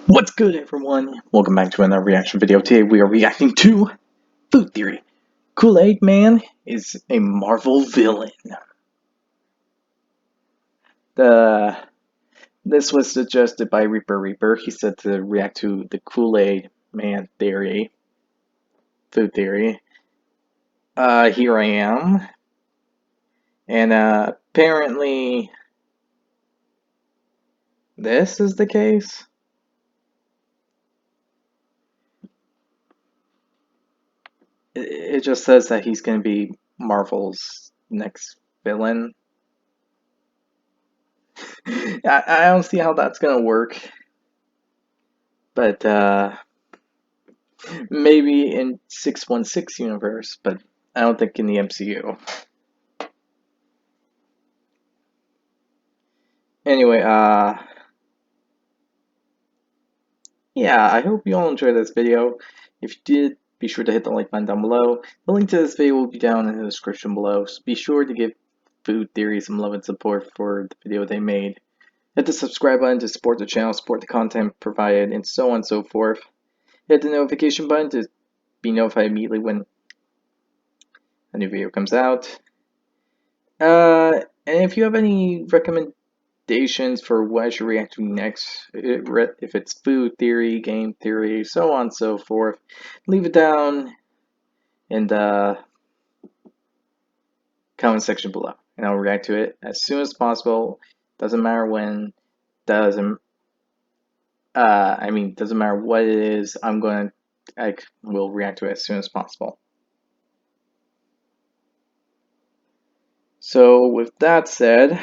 What's good, everyone? Welcome back to another reaction video. Today we are reacting to Food Theory. Kool Aid Man is a Marvel villain. This was suggested by Reaper. He said to react to the Kool Aid Man theory, Food Theory. Here I am, and apparently this is the case. It just says that he's going to be Marvel's next villain. I don't see how that's going to work. But maybe in 616 universe, but I don't think in the MCU. Anyway, yeah, I hope you all enjoyed this video. If you did, be sure to hit the like button down below. The link to this video will be down in the description below, so be sure to give Food Theory some love and support for the video they made. Hit the subscribe button to support the channel, support the content provided, and so on and so forth. Hit the notification button to be notified immediately when a new video comes out. And if you have any recommendations for what I should react to next, if it's food theory, game theory, so on and so forth, leave it down in the comment section below, and I'll react to it as soon as possible. Doesn't matter when, doesn't matter what it is, I will react to it as soon as possible. So with that said,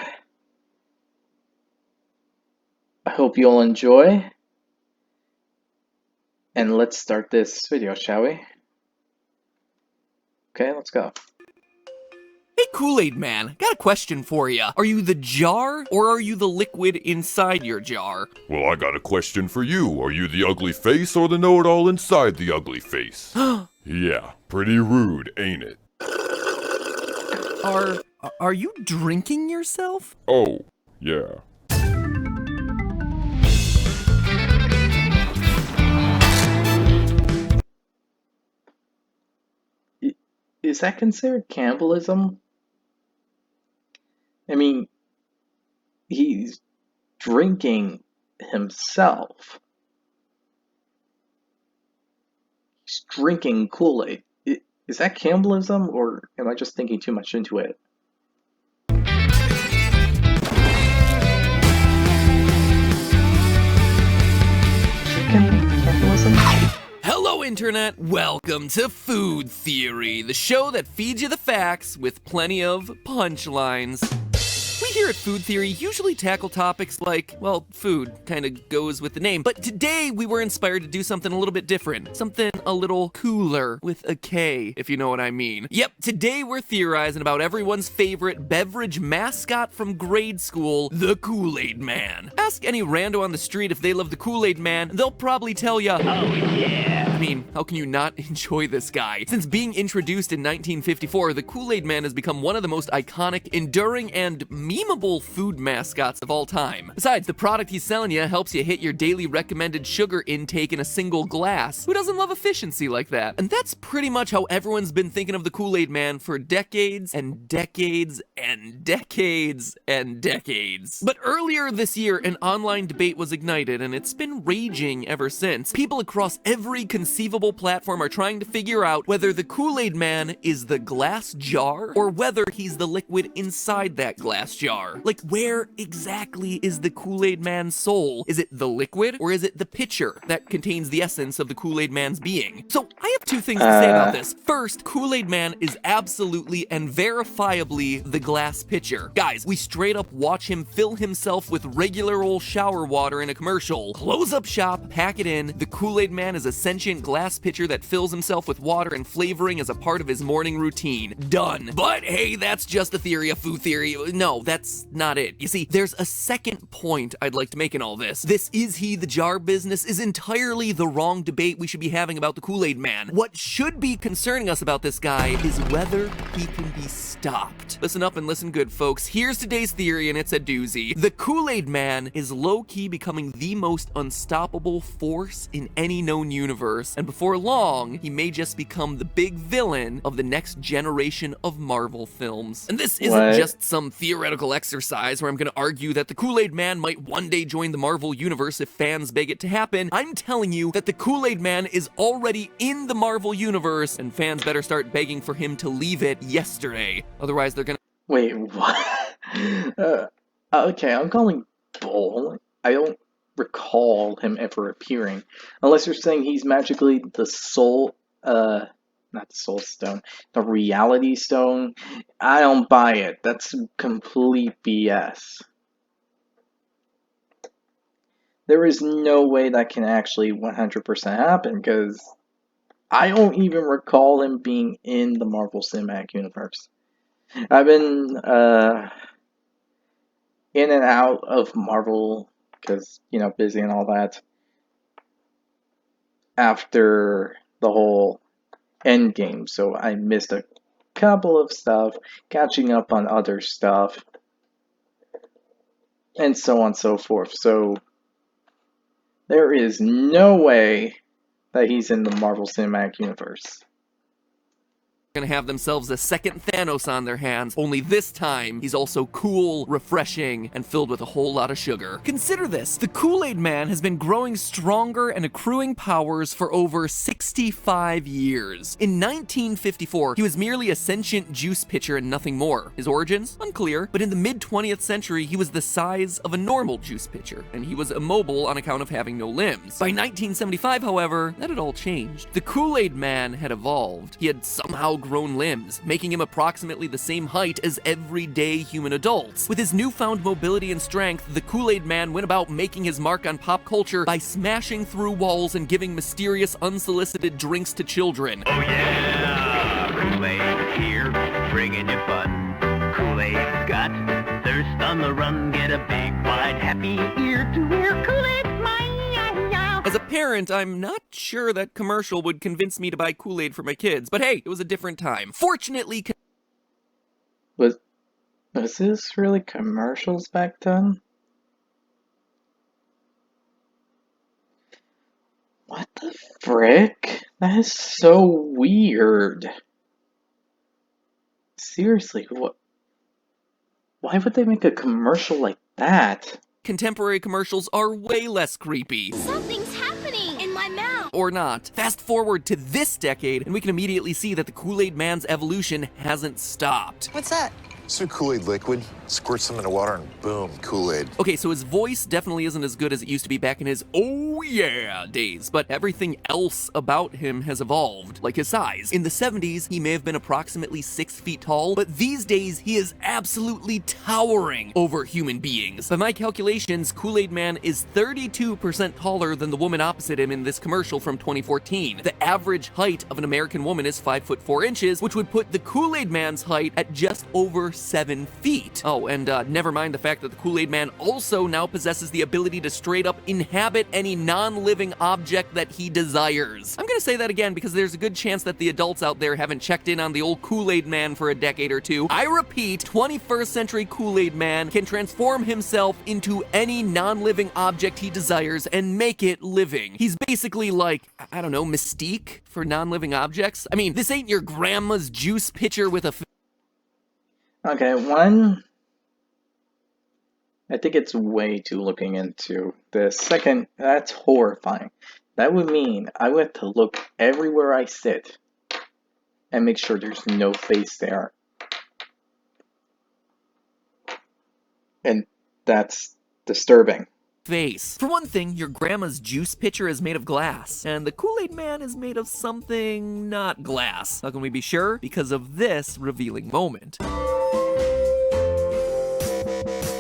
I hope you all enjoy, and let's start this video, shall we? Okay, let's go. Hey Kool Aid Man, got a question for you. Are you the jar, or are you the liquid inside your jar? Well, I got a question for you. Are you the ugly face or the know-it-all inside the ugly face? Yeah, pretty rude, ain't it? Are you drinking yourself? Oh, yeah. Is that considered cannibalism? I mean, he's drinking himself. He's drinking Kool-Aid. Is that cannibalism, or am I just thinking too much into it? Cannibalism? Hello Internet, welcome to Food Theory, the show that feeds you the facts with plenty of punchlines. We here at Food Theory usually tackle topics like, well, food kind of goes with the name, but today we were inspired to do something a little bit different, something a little cooler with a K, if you know what I mean. Yep, today we're theorizing about everyone's favorite beverage mascot from grade school, the Kool Aid Man. Ask any rando on the street if they love the Kool Aid Man, they'll probably tell you, oh yeah. I mean, how can you not enjoy this guy? Since being introduced in 1954, the Kool Aid Man has become one of the most iconic, enduring, and memeable food mascots of all time. Besides, the product he's selling you helps you hit your daily recommended sugar intake in a single glass. Who doesn't love efficiency like that? And that's pretty much how everyone's been thinking of the Kool Aid Man for decades and decades and decades and decades. But earlier this year, an online debate was ignited, and it's been raging ever since. People across every conceivable platform are trying to figure out whether the Kool Aid Man is the glass jar or whether he's the liquid inside that glass jar. Like, where exactly is the Kool Aid Man's soul? Is it the liquid, or is it the pitcher that contains the essence of the Kool Aid Man's being? So I have two things to say about this. First, Kool Aid Man is absolutely and verifiably the glass pitcher. Guys, we straight up watch him fill himself with regular old shower water in a commercial. Close up shop, pack it in. The Kool Aid Man is a sentient glass pitcher that fills himself with water and flavoring as a part of his morning routine. Done. But hey, that's just a theory, a food theory. No, that's that's not it. You see, there's a second point I'd like to make in all this. This is he the jar business is entirely the wrong debate we should be having about the Kool Aid Man. What should be concerning us about this guy is whether he can be stopped. Listen up and listen good, folks. Here's today's theory, and it's a doozy. The Kool Aid Man is low-key becoming the most unstoppable force in any known universe, and before long, he may just become the big villain of the next generation of Marvel films. And this isn't just some theoretical exercise where I'm gonna argue that the Kool Aid Man might one day join the Marvel universe if fans beg it to happen. I'm telling you that the Kool Aid Man is already in the Marvel universe, and fans better start begging for him to leave it yesterday. Otherwise, they're gonna— Wait, what? Okay, I'm calling bull. I don't recall him ever appearing. Unless you're saying he's magically the soul, not the soul stone, the reality stone. I don't buy it. That's complete BS. There is no way that can actually 100% happen, because I don't even recall him being in the Marvel Cinematic Universe. I've been in and out of Marvel because, you know, busy and all that after the whole Endgame, so I missed a couple of stuff, catching up on other stuff, and so on and so forth. So there is no way that he's in the Marvel Cinematic Universe. gonna have themselves a second Thanos on their hands, only this time he's also cool, refreshing, and filled with a whole lot of sugar. Consider this, the Kool Aid Man has been growing stronger and accruing powers for over 65 years. In 1954, he was merely a sentient juice pitcher and nothing more. His origins? Unclear, but in the mid-20th century, he was the size of a normal juice pitcher, and he was immobile on account of having no limbs. By 1975, however, that had all changed. The Kool Aid Man had evolved. He had somehow grown limbs, making him approximately the same height as everyday human adults. With his newfound mobility and strength, the Kool Aid Man went about making his mark on pop culture by smashing through walls and giving mysterious, unsolicited drinks to children. Oh yeah, Kool-Aid here, bringing you fun. Kool-Aid's got thirst on the run. Get a big, wide, happy ear-to-ear Kool-Aid smile. As a parent, I'm not sure that commercial would convince me to buy Kool-Aid for my kids, but hey, it was a different time. Fortunately, Was this really commercials back then? What the frick? That is so weird. Seriously, what? Why would they make a commercial like that? contemporary commercials are way less creepy. Something's happening in my mouth. Or not. Fast forward to this decade, and we can immediately see that the Kool Aid Man's evolution hasn't stopped. What's that? Some Kool-Aid liquid, squirt some into water, and boom, Kool-Aid. Okay, so his voice definitely isn't as good as it used to be back in his oh yeah days, but everything else about him has evolved, like his size. In the 70s, he may have been approximately 6 feet tall, but these days, he is absolutely towering over human beings. By my calculations, Kool Aid Man is 32% taller than the woman opposite him in this commercial from 2014. The average height of an American woman is 5 foot 4 inches, which would put the Kool Aid Man's height at just over 7 feet. Oh, and never mind the fact that the Kool Aid Man also now possesses the ability to straight up inhabit any non-living object that he desires. I'm gonna say that again because there's a good chance that the adults out there haven't checked in on the old Kool Aid Man for a decade or two. I repeat, 21st century Kool Aid Man can transform himself into any non-living object he desires and make it living. He's basically like, I don't know, Mystique for non-living objects? I mean, this ain't your grandma's juice pitcher with a Okay, one, I think it's way too looking into. The second, that's horrifying. That would mean I would have to look everywhere I sit and make sure there's no face there. And that's disturbing. face. For one thing, your grandma's juice pitcher is made of glass, and the Kool Aid Man is made of something not glass. How can we be sure? Because of this revealing moment.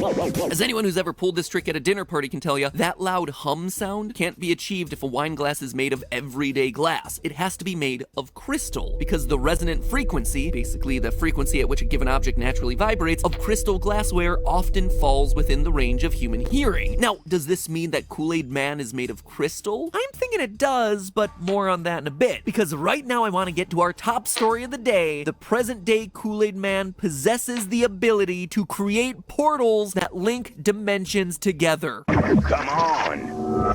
As anyone who's ever pulled this trick at a dinner party can tell you, that loud hum sound can't be achieved if a wine glass is made of everyday glass. It has to be made of crystal, because the resonant frequency, basically the frequency at which a given object naturally vibrates, of crystal glassware often falls within the range of human hearing. Now, does this mean that Kool Aid Man is made of crystal? I'm thinking it does, but more on that in a bit, because right now I want to get to our top story of the day. The present day Kool Aid Man possesses the ability to create portals that link dimensions together. Come on.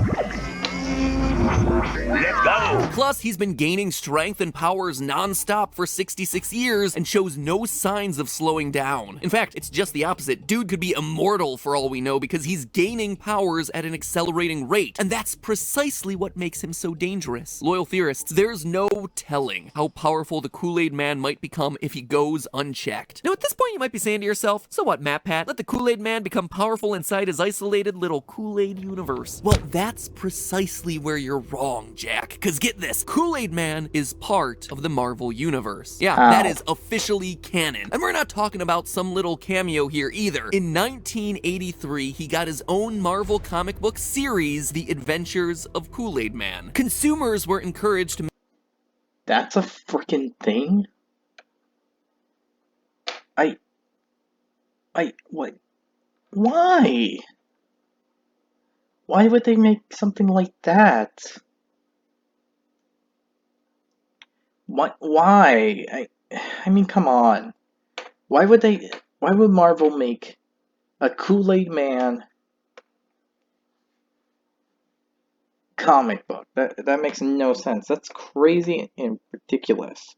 Let's go. Plus, he's been gaining strength and powers non-stop for 66 years and shows no signs of slowing down. In fact, it's just the opposite. Dude could be immortal for all we know because he's gaining powers at an accelerating rate. And that's precisely what makes him so dangerous. Loyal theorists, there's no telling how powerful the Kool Aid Man might become if he goes unchecked. Now, at this point, you might be saying to yourself, so what, MatPat? Let the Kool Aid Man become powerful inside his isolated little Kool Aid universe. Well, that's precisely where you're wrong, Jack. Because get this, Kool Aid Man is part of the Marvel Universe. Yeah, that is officially canon. And we're not talking about some little cameo here either. In 1983, he got his own Marvel comic book series, The Adventures of Kool Aid Man. Consumers were encouraged to... That's a freaking thing? What? Why? Why would they make something like that? What? Why? I mean, come on. Why would Marvel make a Kool Aid Man comic book? That makes no sense. That's crazy and ridiculous.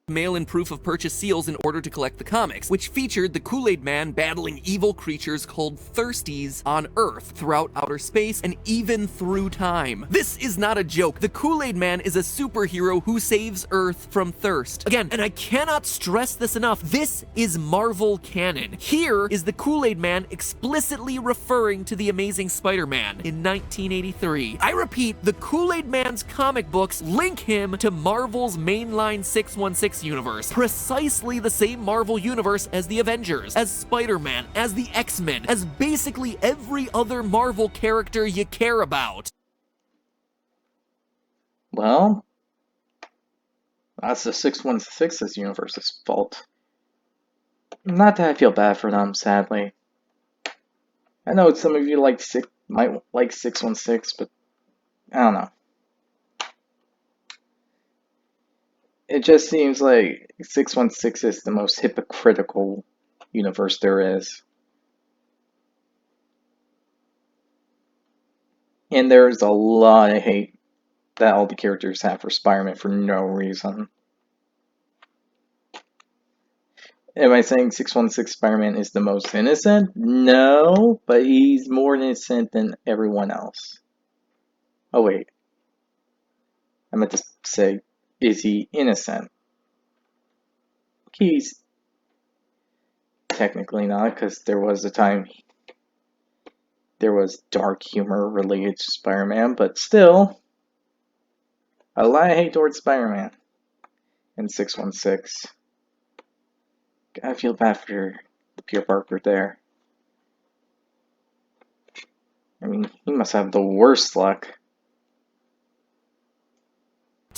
Mail in proof of purchase seals in order to collect the comics, which featured the Kool Aid Man battling evil creatures called Thirsties on Earth, throughout outer space, and even through time. This is not a joke. The Kool Aid Man is a superhero who saves Earth from thirst. Again, and I cannot stress this enough, this is Marvel canon. Here is the Kool Aid Man explicitly referring to the Amazing Spider-Man in 1983. I repeat, the Kool Aid Man's comic books link him to Marvel's mainline 616 universe, precisely the same Marvel universe as the Avengers, as Spider-Man, as the X-Men, as basically every other Marvel character you care about. Well, that's the 616's universe's fault. Not that I feel bad for them, sadly. I know some of you might like 616, but I don't know. It just seems like 616 is the most hypocritical universe there is. And there's a lot of hate that all the characters have for Spider-Man for no reason. Am I saying 616 Spider-Man is the most innocent? No, but he's more innocent than everyone else. Oh wait. I meant to say, is he innocent? He's technically not, because there was a time there was dark humor related to Spider-Man, but still, a lot of hate towards Spider-Man in 616. I feel bad for the Peter Parker there. I mean, he must have the worst luck.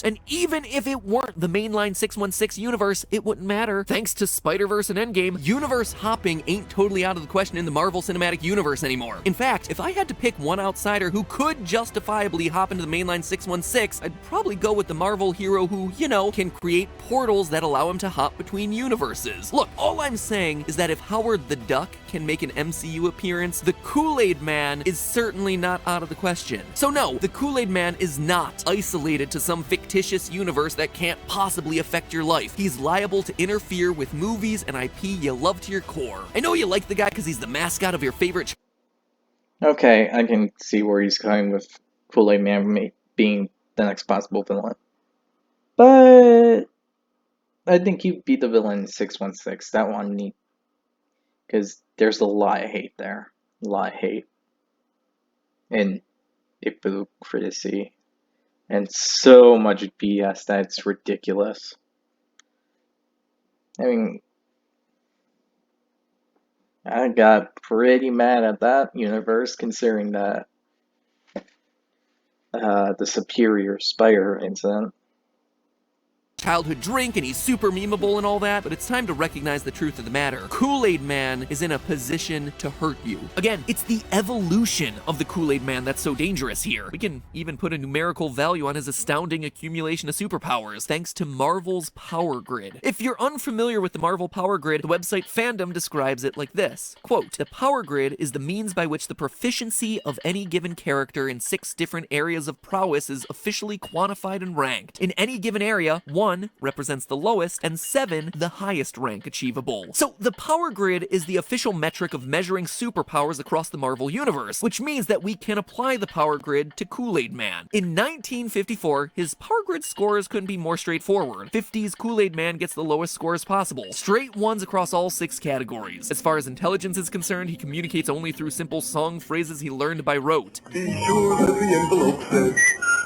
And even if it weren't the mainline 616 universe, it wouldn't matter. Thanks to Spider-Verse and Endgame, universe hopping ain't totally out of the question in the Marvel Cinematic Universe anymore. In fact, if I had to pick one outsider who could justifiably hop into the mainline 616, I'd probably go with the Marvel hero who, you know, can create portals that allow him to hop between universes. Look, all I'm saying is that if Howard the Duck can make an MCU appearance, the Kool Aid Man is certainly not out of the question. So no, the Kool Aid Man is not isolated to some fictitious universe that can't possibly affect your life. He's liable to interfere with movies and IP you love to your core. I know you like the guy because he's the mascot of your favorite Okay, I can see where he's going with Kool Aid Man being the next possible villain. But I think he'd be the villain in 616. That one neat. Because there's a lot of hate there. A lot of hate. And hypocrisy. And so much BS that it's ridiculous. I mean, I got pretty mad at that universe considering that the superior spider incident. Childhood drink and he's super memeable and all that, but it's time to recognize the truth of the matter. Kool Aid Man is in a position to hurt you. Again, it's the evolution of the Kool Aid Man that's so dangerous here. We can even put a numerical value on his astounding accumulation of superpowers, thanks to Marvel's Power Grid. If you're unfamiliar with the Marvel Power Grid, the website Fandom describes it like this. Quote, "The Power Grid is the means by which the proficiency of any given character in 6 different areas of prowess is officially quantified and ranked. In any given area, 1 represents the lowest, and 7 the highest rank achievable." So the Power Grid is the official metric of measuring superpowers across the Marvel Universe, which means that we can apply the Power Grid to Kool Aid Man. In 1954, his Power Grid scores couldn't be more straightforward. 50's Kool Aid Man gets the lowest scores possible, straight ones across all 6 categories. As far as intelligence is concerned, he communicates only through simple song phrases he learned by rote. Be sure that the envelope says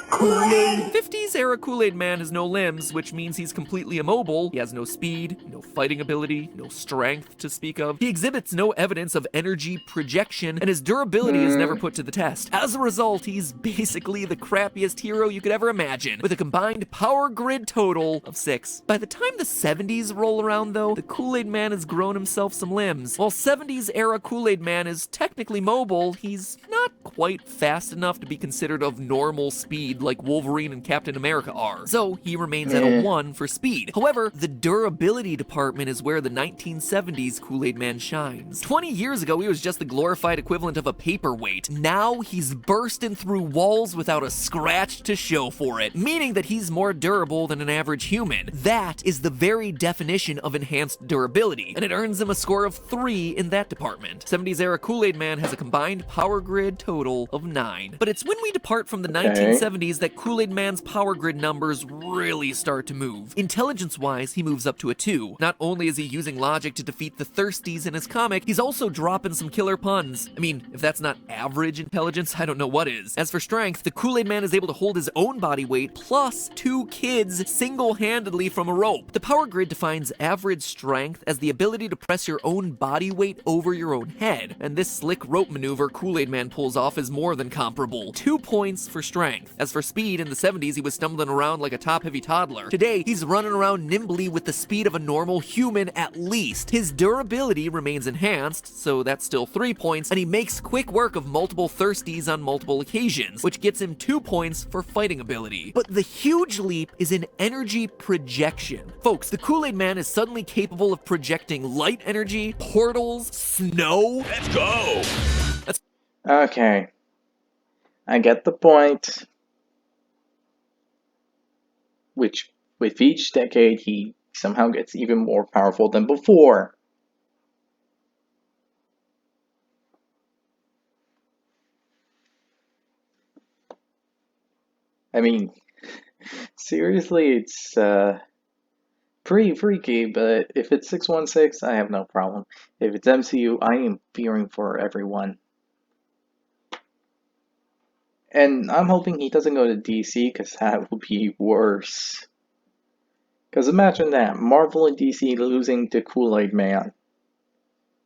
Kool-Aid. 50s era Kool Aid Man has no limbs, which means he's completely immobile. He has no speed, no fighting ability, no strength to speak of. He exhibits no evidence of energy projection, and his durability is never put to the test. As a result, he's basically the crappiest hero you could ever imagine, with a combined Power Grid total of 6. By the time the 70s roll around, though, the Kool Aid Man has grown himself some limbs. While 70s era Kool Aid Man is technically mobile, he's not quite fast enough to be considered of normal speed like Wolverine and Captain America are, so he remains at a 1 for speed. However, the durability department is where the 1970s Kool Aid Man shines. 20 years ago, he was just the glorified equivalent of a paperweight. Now he's bursting through walls without a scratch to show for it, meaning that he's more durable than an average human. That is the very definition of enhanced durability, and it earns him a score of 3 in that department. 70s era Kool Aid Man has a combined Power Grid total of 9. But it's when we depart from the 1970s that Kool Aid Man's Power Grid numbers really start to move. Intelligence-wise, he moves up to a 2. Not only is he using logic to defeat the Thirsties in his comic, he's also dropping some killer puns. I mean, if that's not average intelligence, I don't know what is. As for strength, the Kool Aid Man is able to hold his own body weight plus 2 kids single-handedly from a rope. The Power Grid defines average strength as the ability to press your own body weight over your own head, and this slick rope maneuver Kool Aid Man pulls off is more than comparable. 2 points for strength. As for speed, in the 70s he was stumbling around like a top-heavy toddler. Today, he's running around nimbly with the speed of a normal human at least. His durability remains enhanced, so that's still 3 points, and he makes quick work of multiple thirsties on multiple occasions, which gets him 2 points for fighting ability. But the huge leap is in energy projection. Folks, the Kool Aid Man is suddenly capable of projecting light energy, portals, snow. Let's go! Okay. I get the point. Which, with each decade, he somehow gets even more powerful than before. I mean, seriously, it's pretty freaky, but if it's 616, I have no problem. If it's MCU, I am fearing for everyone. And I'm hoping he doesn't go to DC, because that would be worse. Because imagine that, Marvel and DC losing to Kool Aid Man.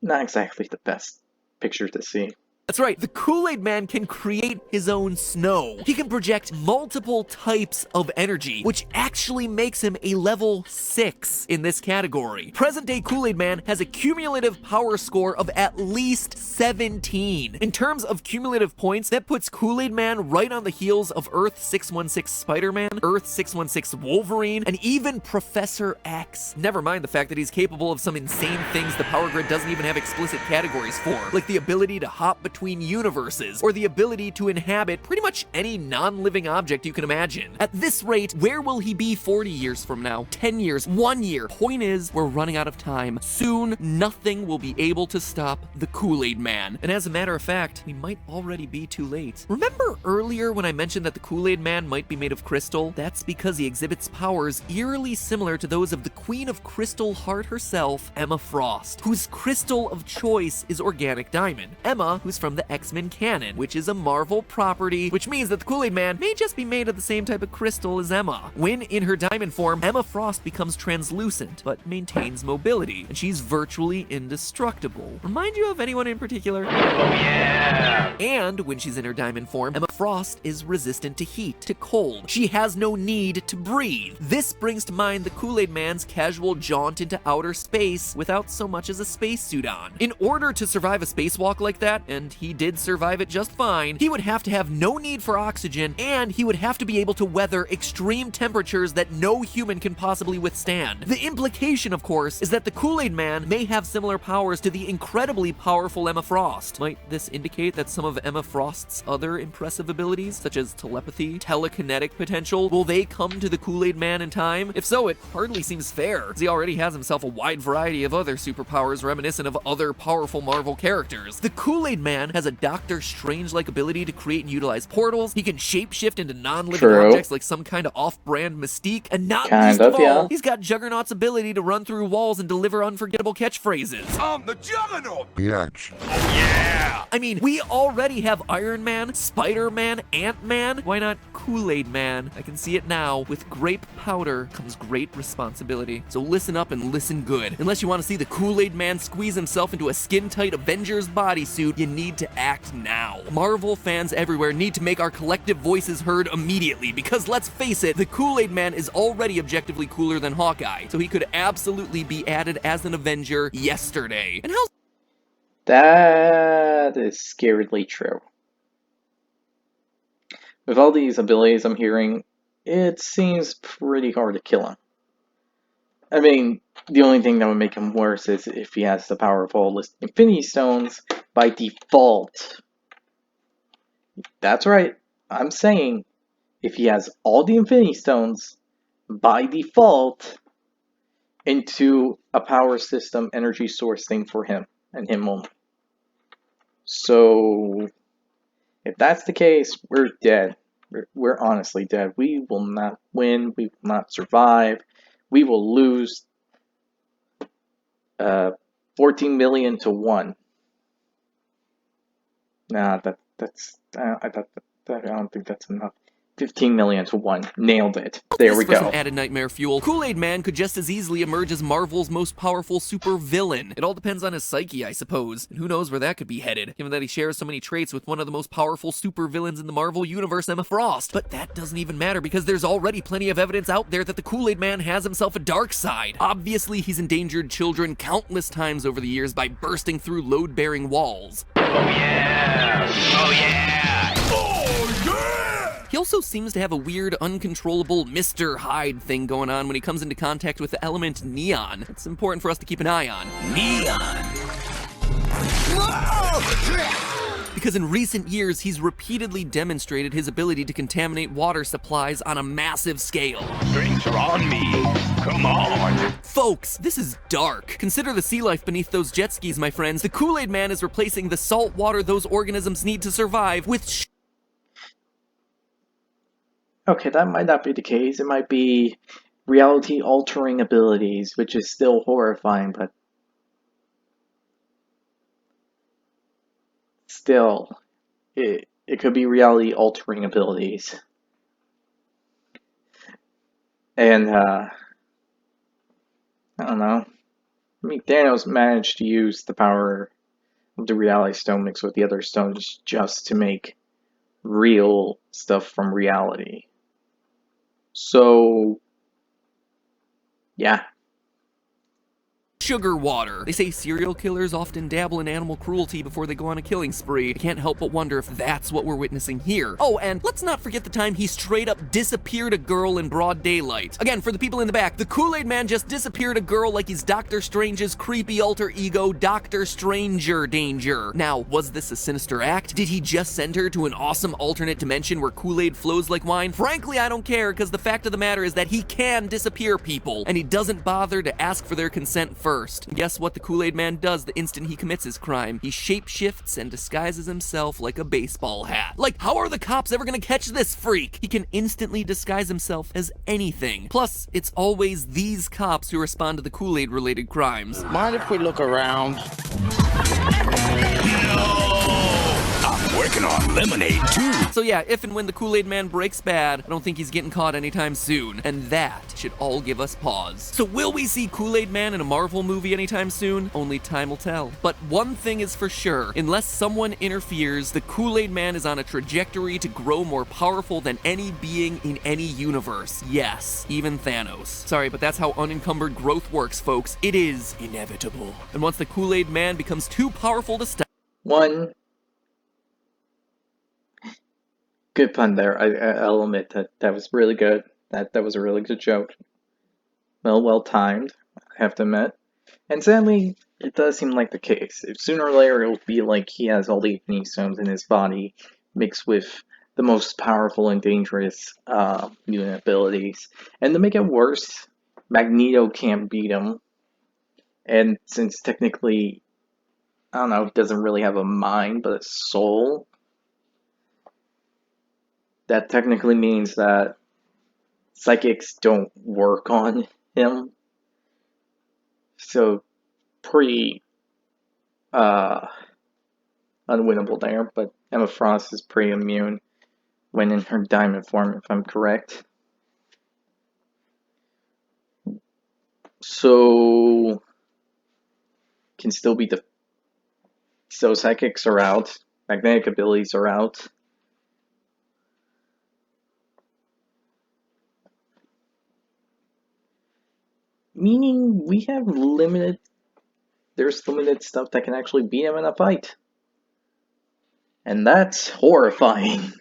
Not exactly the best picture to see. That's right, the Kool Aid Man can create his own snow. He can project multiple types of energy, which actually makes him a level 6 in this category. Present-day Kool Aid Man has a cumulative power score of at least 17. In terms of cumulative points, that puts Kool Aid Man right on the heels of Earth 616 Spider-Man, Earth 616 Wolverine, and even Professor X. Never mind the fact that he's capable of some insane things the Power Grid doesn't even have explicit categories for, like the ability to hop between universes, or the ability to inhabit pretty much any non-living object you can imagine. At this rate, where will he be 40 years from now? 10 years? 1 year? Point is, we're running out of time. Soon, nothing will be able to stop the Kool Aid Man. And as a matter of fact, we might already be too late. Remember earlier when I mentioned that the Kool Aid Man might be made of crystal? That's because he exhibits powers eerily similar to those of the Queen of Crystal Heart herself, Emma Frost, whose crystal of choice is organic diamond. Emma, who's from the X-Men canon, which is a Marvel property, which means that the Kool Aid Man may just be made of the same type of crystal as Emma. When in her diamond form, Emma Frost becomes translucent, but maintains mobility, and she's virtually indestructible. Remind you of anyone in particular? Oh yeah! And when she's in her diamond form, Emma Frost is resistant to heat, to cold. She has no need to breathe. This brings to mind the Kool Aid Man's casual jaunt into outer space without so much as a spacesuit on. In order to survive a spacewalk like that, and he did survive it just fine, he would have to have no need for oxygen, and he would have to be able to weather extreme temperatures that no human can possibly withstand. The implication, of course, is that the Kool Aid Man may have similar powers to the incredibly powerful Emma Frost. Might this indicate that some of Emma Frost's other impressive abilities, such as telepathy, telekinetic potential, will they come to the Kool Aid Man in time? If so, it hardly seems fair, as he already has himself a wide variety of other superpowers reminiscent of other powerful Marvel characters. The Kool Aid Man has a Doctor Strange-like ability to create and utilize portals. He can shapeshift into non-living objects like some kind of off-brand Mystique, and not least of all, he's got Juggernaut's ability to run through walls and deliver unforgettable catchphrases. I'm the Juggernaut! Bitch. Yeah! I mean, we already have Iron Man, Spider-Man, Ant-Man. Why not Kool Aid Man? I can see it now. With grape powder comes great responsibility. So listen up and listen good. Unless you want to see the Kool Aid Man squeeze himself into a skin-tight Avengers bodysuit, you need to act now. Marvel fans everywhere need to make our collective voices heard immediately, because let's face it, the Kool Aid Man is already objectively cooler than Hawkeye, so he could absolutely be added as an Avenger yesterday. And how's That is scaredly true. With all these abilities I'm hearing, it seems pretty hard to kill him. I mean, the only thing that would make him worse is if he has the power of all his Infinity Stones by default. That's right, I'm saying, if he has all the Infinity Stones by default into a power system energy source thing for him, and him only. So, if that's the case, we're dead. We're honestly dead. We will not win. We will not survive. We will lose 14 million to 1. Nah, I don't think that's enough. 15 million to 1. Nailed it. There we for some go. added nightmare fuel, Kool Aid Man could just as easily emerge as Marvel's most powerful super villain. It all depends on his psyche, I suppose. And who knows where that could be headed, given that he shares so many traits with one of the most powerful super villains in the Marvel Universe, Emma Frost. But that doesn't even matter, because there's already plenty of evidence out there that the Kool Aid Man has himself a dark side. Obviously, he's endangered children countless times over the years by bursting through load-bearing walls. Oh yeah! Oh yeah! Oh, yeah! He also seems to have a weird, uncontrollable Mr. Hyde thing going on when he comes into contact with the element neon. It's important for us to keep an eye on. Neon! Because in recent years, he's repeatedly demonstrated his ability to contaminate water supplies on a massive scale. Drinks are on me. Come on! Folks, this is dark. Consider the sea life beneath those jet skis, my friends. The Kool Aid Man is replacing the salt water those organisms need to survive with Okay, that might not be the case. It might be reality-altering abilities, which is still horrifying, but still, it could be reality-altering abilities. And, I don't know. I mean, Thanos managed to use the power of the Reality Stone mixed with the other stones just to make real stuff from reality. So, yeah. sugar water. They say serial killers often dabble in animal cruelty before they go on a killing spree. I can't help but wonder if that's what we're witnessing here. Oh, and let's not forget the time he straight up disappeared a girl in broad daylight. Again, for the people in the back, the Kool Aid Man just disappeared a girl like he's Doctor Strange's creepy alter ego, Doctor Stranger Danger. Now, was this a sinister act? Did he just send her to an awesome alternate dimension where Kool-Aid flows like wine? Frankly, I don't care, because the fact of the matter is that he can disappear people, and he doesn't bother to ask for their consent first. Guess what the Kool Aid Man does the instant he commits his crime? He shapeshifts and disguises himself like a baseball hat. Like, how are the cops ever gonna catch this freak? He can instantly disguise himself as anything. Plus, it's always these cops who respond to the Kool-Aid related crimes. Mind if we look around? No! working on lemonade, too. So yeah, if and when the Kool Aid Man breaks bad, I don't think he's getting caught anytime soon, and that should all give us pause. So will we see Kool Aid Man in a Marvel movie anytime soon? Only time will tell. But one thing is for sure, unless someone interferes, the Kool Aid Man is on a trajectory to grow more powerful than any being in any universe. Yes, even Thanos. Sorry, but that's how unencumbered growth works, folks. It is inevitable. And once the Kool Aid Man becomes too powerful to stop. One good pun there. I'll admit that was really good. That was a really good joke. Well timed, I have to admit. And sadly, it does seem like the case. If sooner or later it'll be like he has all the infinity stones in his body, mixed with the most powerful and dangerous mutant abilities. And to make it worse, Magneto can't beat him. And since technically, I don't know, he doesn't really have a mind, but a soul, that technically means that psychics don't work on him. So, pretty unwinnable there, but Emma Frost is pretty immune when in her diamond form, if I'm correct. So, can still be so psychics are out, magnetic abilities are out. Meaning we have there's limited stuff that can actually beat him in a fight. And that's horrifying.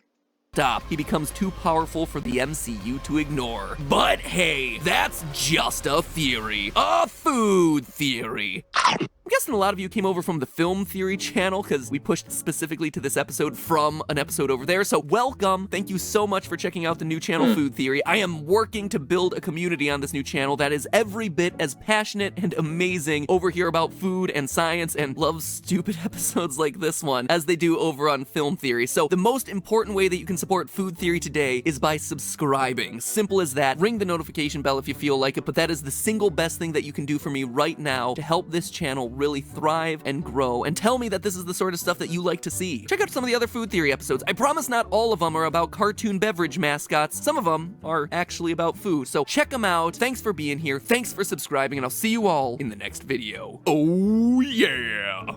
He becomes too powerful for the MCU to ignore. But hey, that's just a theory. A food theory. I'm guessing a lot of you came over from the Film Theory channel because we pushed specifically to this episode from an episode over there. So welcome. Thank you so much for checking out the new channel Food Theory. I am working to build a community on this new channel that is every bit as passionate and amazing over here about food and science and loves stupid episodes like this one as they do over on Film Theory. So the most important way that you can support Food Theory today is by subscribing. Simple as that. Ring the notification bell if you feel like it, but that is the single best thing that you can do for me right now to help this channel really thrive and grow, and tell me that this is the sort of stuff that you like to see. Check out some of the other Food Theory episodes. I promise not all of them are about cartoon beverage mascots. Some of them are actually about food, so check them out. Thanks for being here, thanks for subscribing, and I'll see you all in the next video. Oh yeah!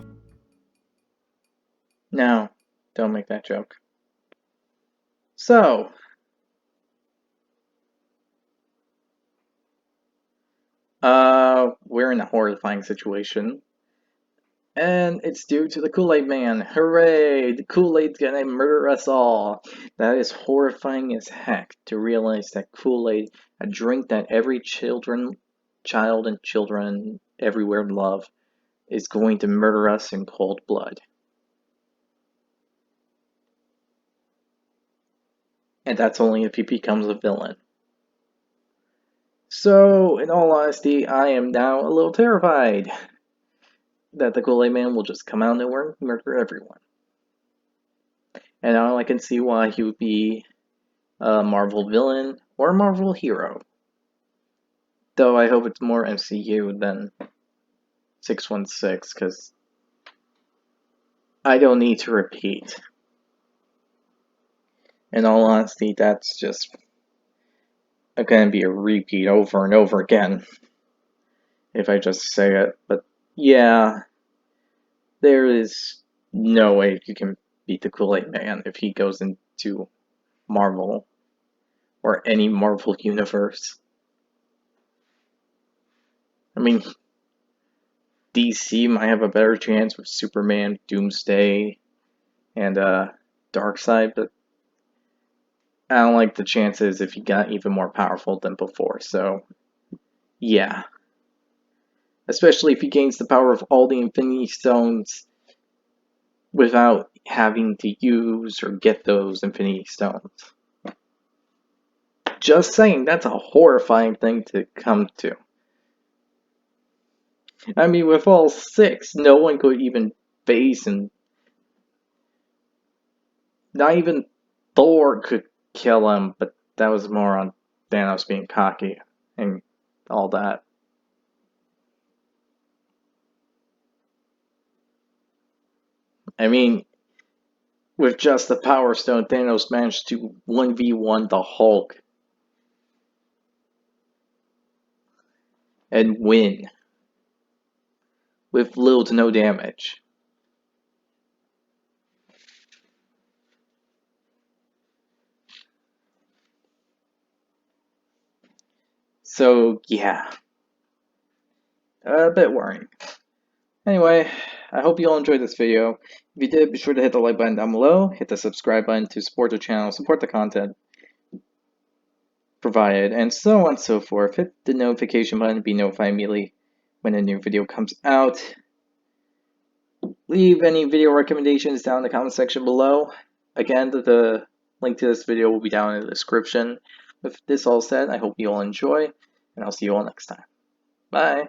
No, don't make that joke. So, we're in a horrifying situation. And it's due to the Kool Aid Man. Hooray! The Kool Aid's gonna murder us all. That is horrifying as heck to realize that Kool Aid, a drink that every child and children everywhere love, is going to murder us in cold blood. And that's only if he becomes a villain. So, in all honesty, I am now a little terrified that the Kool Aid Man will just come out of nowhere and murder everyone. And now I can see why he would be a Marvel villain or a Marvel hero. Though I hope it's more MCU than 616, because I don't need to repeat. In all honesty, that's just going to be a repeat over and over again if I just say it. But yeah, there is no way you can beat the Kool Aid Man if he goes into Marvel or any Marvel universe. I mean, DC might have a better chance with Superman, Doomsday, and Darkseid, but I don't like the chances if he got even more powerful than before, so yeah. Especially if he gains the power of all the Infinity Stones without having to use or get those Infinity Stones. Just saying, that's a horrifying thing to come to. I mean, with all 6, no one could even face, and not even Thor could kill him, but that was more on Thanos being cocky and all that. I mean, With just the Power Stone, Thanos managed to 1v1 the Hulk and win with little to no damage. So yeah, a bit worrying. Anyway, I hope you all enjoyed this video. If you did, be sure to hit the like button down below, hit the subscribe button to support the channel, support the content provided, and so on and so forth. Hit the notification button to be notified immediately when a new video comes out. Leave any video recommendations down in the comment section below. Again, the link to this video will be down in the description. With this all said, I hope you all enjoy, and I'll see you all next time. Bye!